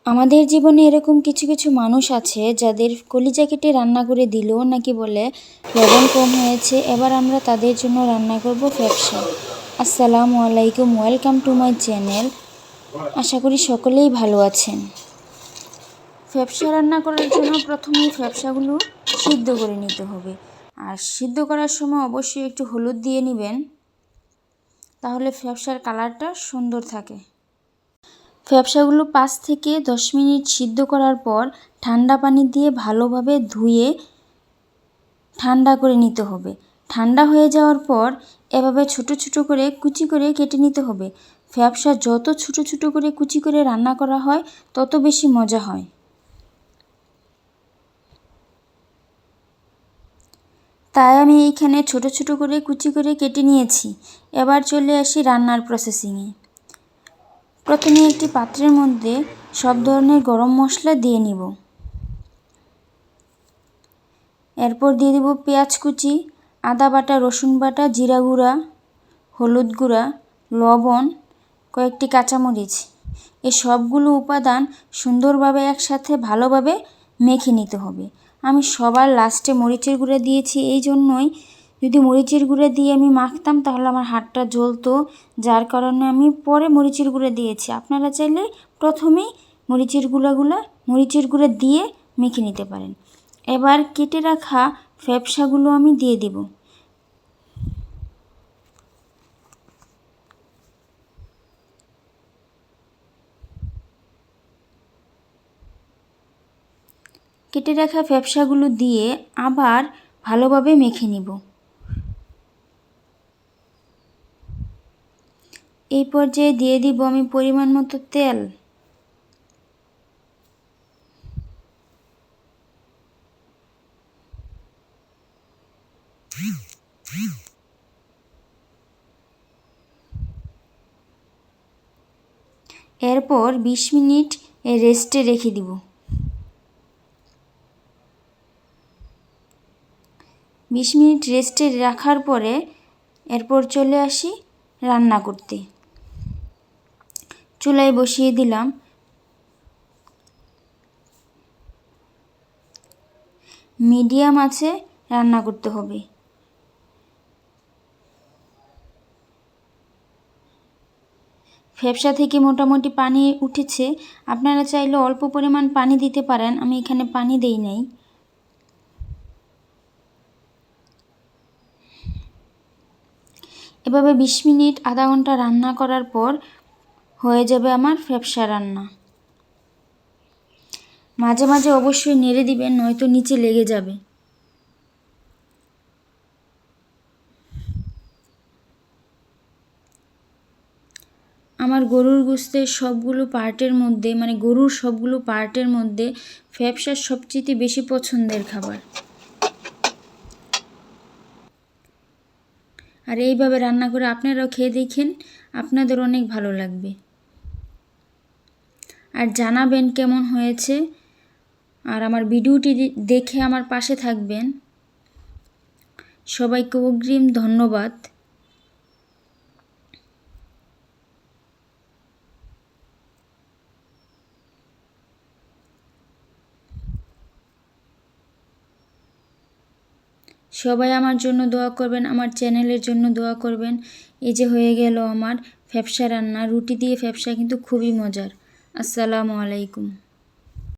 আমাদের জীবনে এরকম কিছু কিছু মানুষ আছে যাদের কলিজা কেটে রান্না করে দিলেও নাকি বলে লবণ কম হয়েছে। এবার আমরা তাদের জন্য রান্না করব ফ্যাপসা। আসসালামু আলাইকুম, ওয়েলকাম টু মাই চ্যানেল। আশা করি সকলেই ভালো আছেন। ফ্যাপসা রান্না করার জন্য প্রথমেই ফ্যাপসাগুলো সিদ্ধ করে নিতে হবে। আর সিদ্ধ করার সময় অবশ্যই একটু হলুদ দিয়ে নেবেন, তাহলে ফ্যাপসার কালারটা সুন্দর থাকে। ফ্যাপসাগুলো 5 থেকে 10 মিনিট সিদ্ধ করার পর ঠান্ডা পানি দিয়ে ভালোভাবে ধুয়ে ঠান্ডা করে নিতে হবে। ঠান্ডা হয়ে যাওয়ার পর এভাবে ছোট ছোট করে কুচি করে কেটে নিতে হবে। ফ্যাপসা যত ছোট ছোট করে কুচি করে রান্না করা হয় তত বেশি মজা হয়। তাই আমি এইখানে ছোট ছোট করে কুচি করে কেটে নিয়েছি। এবার চলে আসি রান্নার প্রসেসিংয়ে। প্রথমে একটি পাত্রের মধ্যে সব ধরনের গরম মশলা দিয়ে নিব। এরপর দিয়ে দেব পেঁয়াজ কুচি, আদা বাটা, রসুন বাটা, জিরা গুঁড়া, হলুদ গুঁড়া, লবণ, কয়েকটি কাঁচামরিচ। এই সবগুলো উপাদান সুন্দরভাবে একসাথে ভালোভাবে মেখে নিতে হবে। আমি সবার লাস্টে মরিচের গুঁড়া দিয়েছি, এই জন্যই যদি মরিচের গুঁড়া দিয়ে আমি মাখতাম তাহলে আমার হাতটা জ্বলতো, যার কারণে আমি পরে মরিচের গুঁড়া দিয়েছি। আপনারা চাইলে প্রথমেই মরিচের গুঁড়া দিয়ে মেখে নিতে পারেন। এবার কেটে রাখা ফ্যাপসাগুলো আমি দিয়ে দেব। কেটে রাখা ফ্যাপসাগুলো দিয়ে আবার ভালোভাবে মেখে নিব। এই পর্যায়ে দিয়ে দিব আমি পরিমাণ মতো তেল। এরপর 20 মিনিট রেস্টে রেখে দিব। 20 মিনিট রেস্টে রাখার পরে এরপর চলে আসি রান্না করতে। চুলায় বসিয়ে দিলাম। মিডিয়াম আঁচে রান্না করতে হবে। ফ্যাপসা থেকে মোটামুটি পানি উঠেছে, আপনারা চাইলে অল্প পরিমাণ পানি দিতে পারেন, আমি এখানে পানি দেই নাই। এভাবে 20 মিনিট আধা ঘন্টা রান্না করার পর হয়ে যাবে আমার ফ্যাপসা রান্না। মাঝে মাঝে অবশ্যই নেড়ে দিবেন, নয়তো নিচে লেগে যাবে। আমার গরুর গোশতের সবগুলো পার্টের মধ্যে গরুর সবগুলো পার্টের মধ্যে ফ্যাপসা সবচেয়ে বেশি পছন্দের খাবার। আর এইভাবে রান্না করে আপনারাও খেয়ে দেখেন, আপনাদের অনেক ভালো লাগবে। আর জানাবেন কেমন হয়েছে। আর আমার ভিডিওটি দেখে আমার পাশে থাকবেন। সবাইকে অগ্রিম ধন্যবাদ। সবাই আমার জন্য দোয়া করবেন, আমার চ্যানেলের জন্য দোয়া করবেন। এই যে হয়ে গেল আমার ফ্যাপসা রান্না। রুটি দিয়ে ফ্যাপসা কিন্তু খুবই মজার। আসসালামু আলাইকুম।